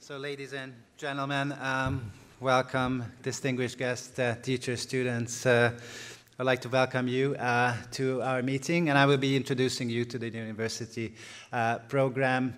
So, ladies and gentlemen, welcome, distinguished guests, teachers, students. I'd like to welcome you to our meeting, and I will be introducing you to the university program,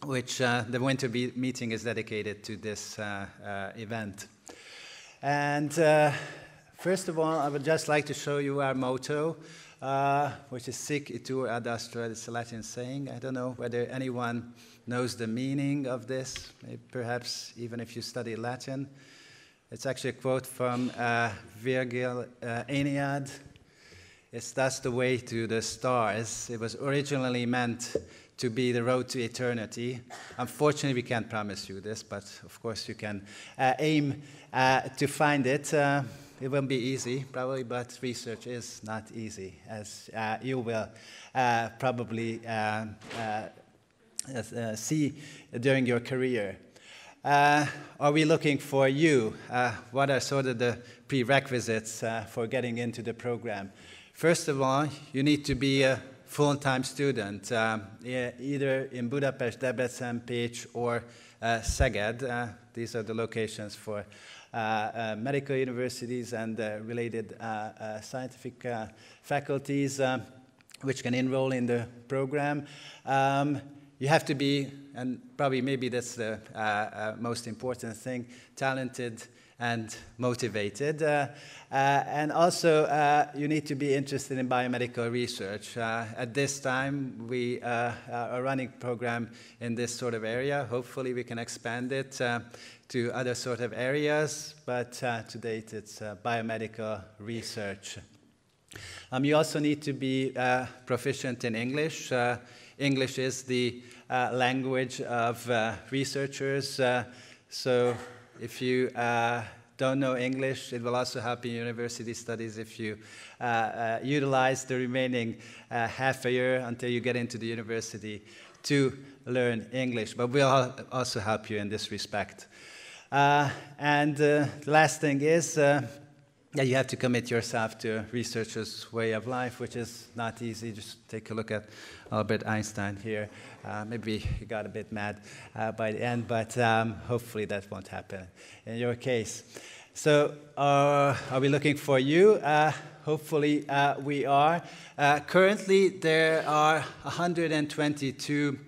which the winter meeting is dedicated to this event. And first of all, I would just like to show you our motto, which is Sic itur ad astra. It's a Latin saying. I don't know whether anyone knows the meaning of this, perhaps even if you study Latin. It's actually a quote from Virgil Aeneid. It's "That's the way to the stars." It was originally meant to be the road to eternity. Unfortunately, we can't promise you this, but of course you can aim to find it. It won't be easy, probably, but research is not easy, as you will probably see during your career. Are we looking for you? What are sort of the prerequisites for getting into the program? First of all, you need to be a full-time student, either in Budapest, Debrecen, Pécs, or Szeged. These are the locations for medical universities and related scientific faculties which can enroll in the program. You have to be, and probably maybe that's the most important thing, talented and motivated. And also, you need to be interested in biomedical research. At this time, we are running a program in this sort of area. Hopefully, we can expand it to other sort of areas, but to date, it's biomedical research. You also need to be proficient in English. English is the language of researchers, so if you don't know English, it will also help in university studies if you utilize the remaining half a year until you get into the university to learn English, but we'll also help you in this respect. And the last thing is you have to commit yourself to a researcher's way of life, which is not easy. Just take a look at Albert Einstein here. Maybe he got a bit mad by the end, but hopefully that won't happen in your case. So are we looking for you? Hopefully we are. Currently there are 122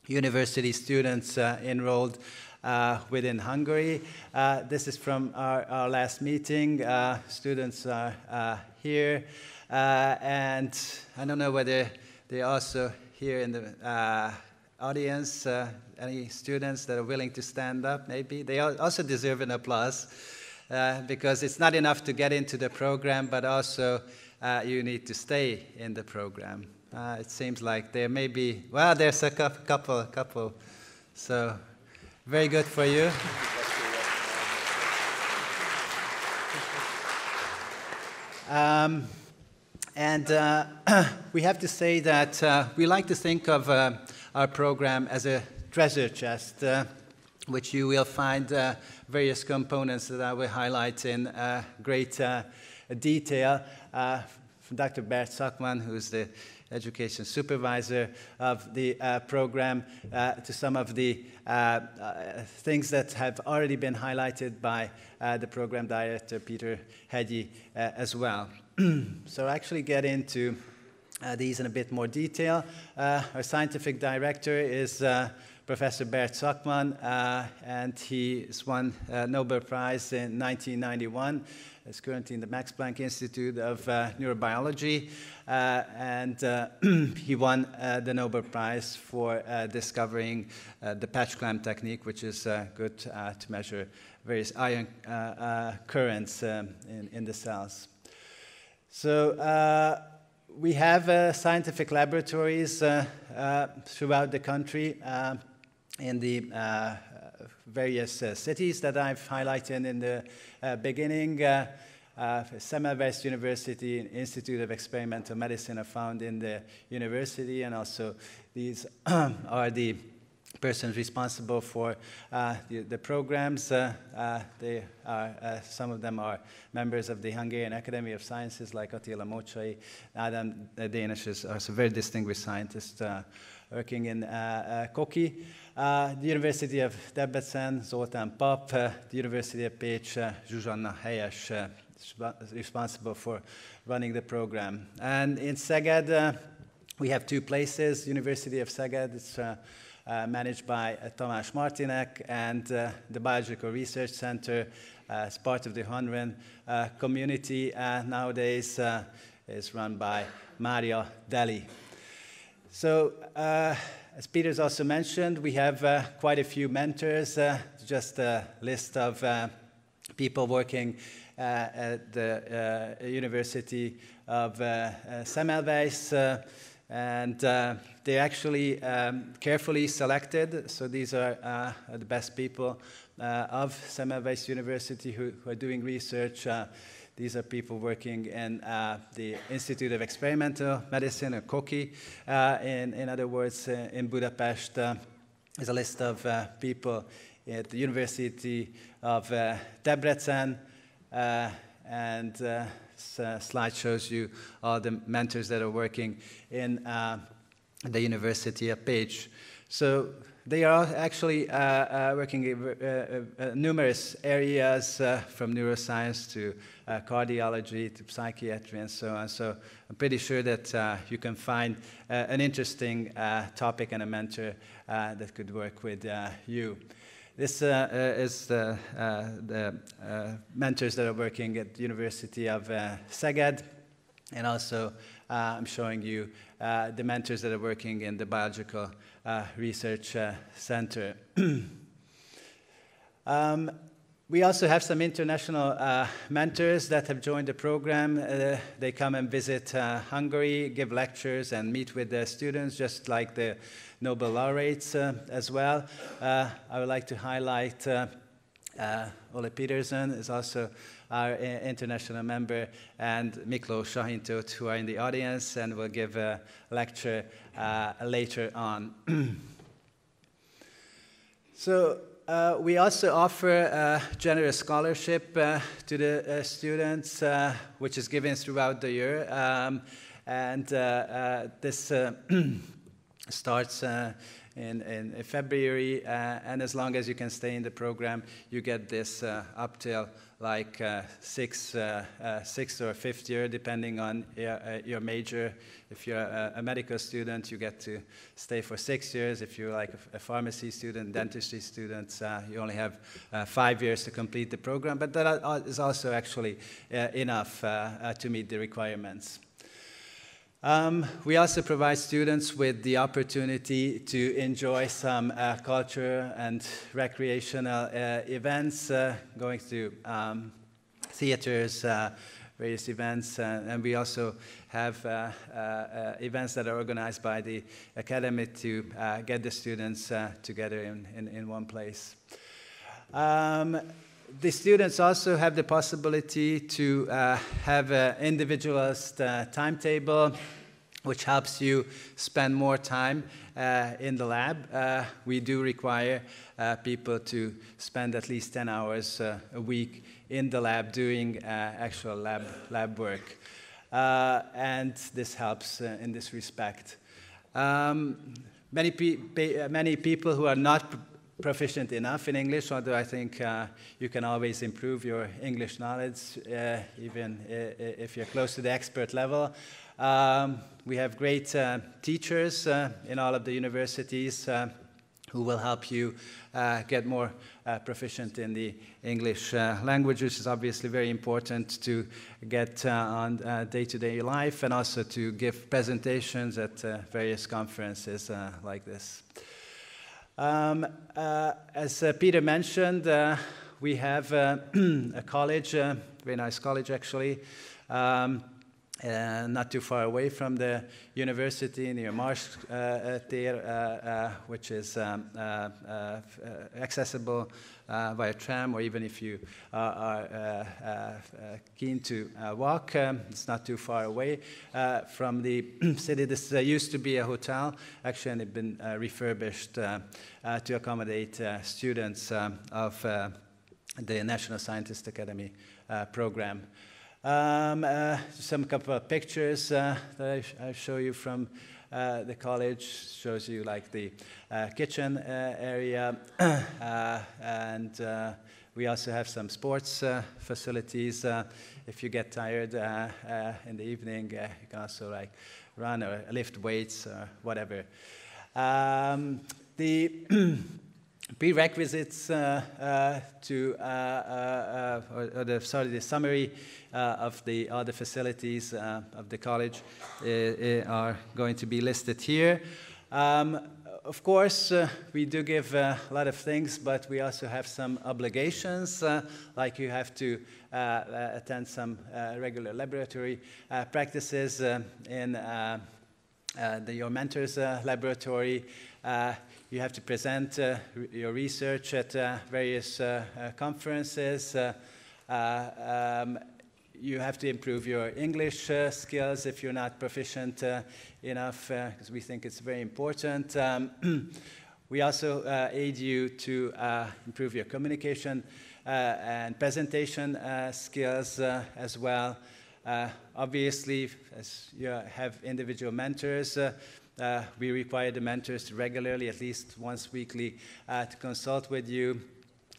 university students enrolled within Hungary. This is from our last meeting. Students are here. And I don't know whether they're also here in the audience. Any students that are willing to stand up, maybe? They also deserve an applause because it's not enough to get into the program, but also you need to stay in the program. It seems like there may be, well, there's a couple. So very good for you. And we have to say that we like to think of our program as a treasure chest, which you will find various components that I will highlight in great detail. From Dr. Bert Schekman, who's the education supervisor of the program, to some of the things that have already been highlighted by the program director, Peter Hegyi, as well. So actually get into these in a bit more detail. Our scientific director is Professor Bert Schekman, and he won a Nobel Prize in 1991. He's currently in the Max Planck Institute of Neurobiology, and he won the Nobel Prize for discovering the patch clamp technique, which is good to measure various ion currents in the cells. So we have scientific laboratories throughout the country in the various cities that I've highlighted in the beginning. Semmelweis University Institute of Experimental Medicine are found in the university, and also these are the persons responsible for the programs. They are, some of them are members of the Hungarian Academy of Sciences, like Attila Mocsai. Adam Danish is also a very distinguished scientist working in Koki. The University of Debrecen, Zoltán Pap. The University of Pécs, Zsuzsanna Helyes, responsible for running the program. And in Szeged, we have two places. University of Szeged, it's managed by Tamás Martinek, and the Biological Research Center, as part of the Honven community nowadays, is run by Mária Deli. So, as Peter's also mentioned, we have quite a few mentors, just a list of people working at the University of Semmelweis, and they're actually carefully selected. So these are the best people of Semmelweis University who are doing research. These are people working in the Institute of Experimental Medicine, or Koki. In other words, in Budapest, is a list of people at the University of Debrecen, and slide shows you all the mentors that are working in the University of Pécs. So they are actually working in numerous areas, from neuroscience to cardiology to psychiatry and so on. So I'm pretty sure that you can find an interesting topic and a mentor that could work with you. This is the mentors that are working at the University of Szeged, and also I'm showing you the mentors that are working in the Biological Research Center. We also have some international mentors that have joined the program. They come and visit Hungary, give lectures, and meet with the students, just like the Nobel laureates as well. I would like to highlight Ole Petersen is also our international member, and Miklós, Sahin-Tóth, who are in the audience and will give a lecture later on. So we also offer a generous scholarship to the students, which is given throughout the year. And this starts in February, and as long as you can stay in the program, you get this up till like sixth or fifth year, depending on your major. If you're a medical student, you get to stay for 6 years. If you're like a pharmacy student, dentistry student, you only have 5 years to complete the program, but that is also actually enough to meet the requirements. We also provide students with the opportunity to enjoy some culture and recreational events, going to theaters, various events, and we also have events that are organized by the academy to get the students together in one place. The students also have the possibility to have an individualist timetable, which helps you spend more time in the lab. We do require people to spend at least 10 hours a week in the lab doing actual lab work. And this helps in this respect. Many people who are not proficient enough in English, although I think you can always improve your English knowledge, even if you're close to the expert level. We have great teachers in all of the universities who will help you get more proficient in the English language, which is obviously very important to get on day-to-day life, and also to give presentations at various conferences like this. As Peter mentioned, we have a college, very nice college actually, not too far away from the university, near Marsh which is accessible via tram, or even if you are keen to walk, it's not too far away from the city. This used to be a hotel, actually, and it's been refurbished to accommodate students of the National Scientist Academy program. Some couple of pictures that I show you from the college. Shows you like the kitchen area, and we also have some sports facilities. If you get tired in the evening, you can also like run or lift weights or whatever. The prerequisites the summary of all the facilities of the college are going to be listed here. Of course, we do give a lot of things, but we also have some obligations, like you have to attend some regular laboratory practices in your mentor's laboratory. You have to present your research at various conferences. You have to improve your English skills if you're not proficient enough, because we think it's very important. We also aid you to improve your communication and presentation skills as well. Obviously, as you have individual mentors, we require the mentors to regularly, at least once weekly, to consult with you.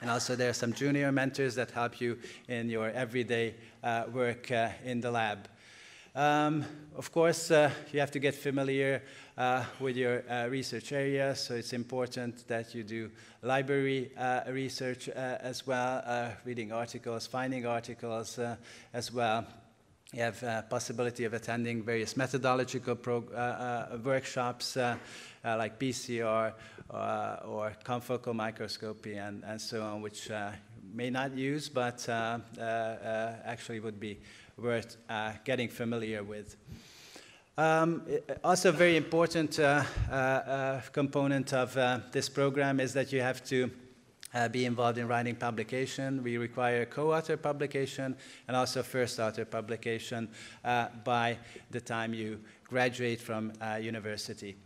And also there are some junior mentors that help you in your everyday work in the lab. Of course, you have to get familiar with your research area, so it's important that you do library research as well, reading articles, finding articles as well. You have possibility of attending various methodological workshops like PCR or confocal microscopy and so on, which may not use, but actually would be worth getting familiar with. Also, a very important component of this program is that you have to be involved in writing publication. We require co-author publication and also first author publication by the time you graduate from university.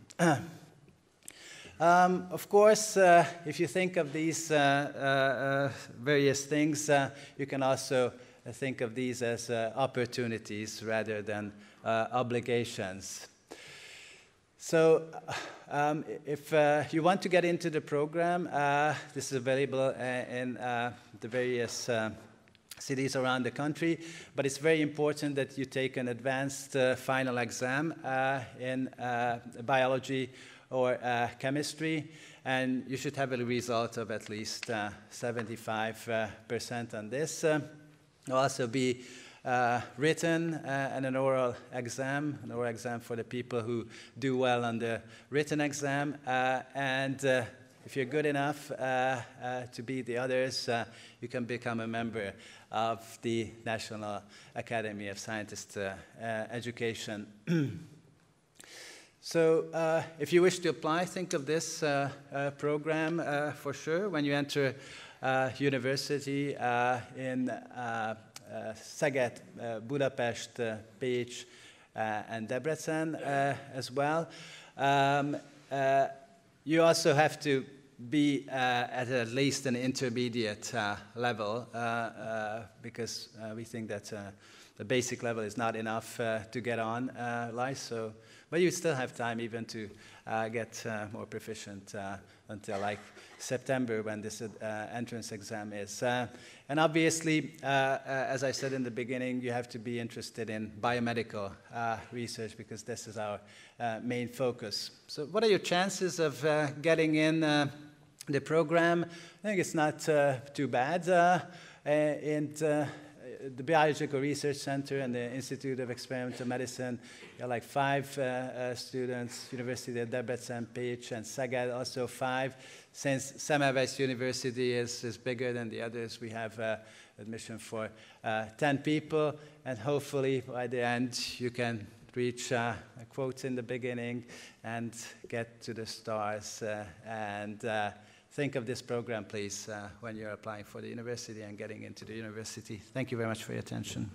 Of course, if you think of these various things, you can also think of these as opportunities rather than obligations. So if you want to get into the program, this is available in the various cities around the country, but it's very important that you take an advanced final exam in biology or chemistry, and you should have a result of at least 75% on this. It'll also be written and an oral exam for the people who do well on the written exam. And if you're good enough to beat the others, you can become a member of the National Academy of Scientist Education. So if you wish to apply, think of this program for sure when you enter university in Szeged, Budapest, Pécs, and Debrecen as well. You also have to be at least an intermediate level because we think that the basic level is not enough to get on life. So, but you still have time even to get more proficient until like September when this entrance exam is. And obviously, as I said in the beginning, you have to be interested in biomedical research because this is our main focus. So what are your chances of getting in the program? I think it's not too bad. And the Biological Research Center and the Institute of Experimental Medicine, you have like 5 students. University of Debrecen, Pécs, and Szeged, also 5. Since Semmelweis University is bigger than the others, we have admission for 10 people, and hopefully by the end you can reach quotes in the beginning and get to the stars. And think of this program, please, when you're applying for the university and getting into the university. Thank you very much for your attention.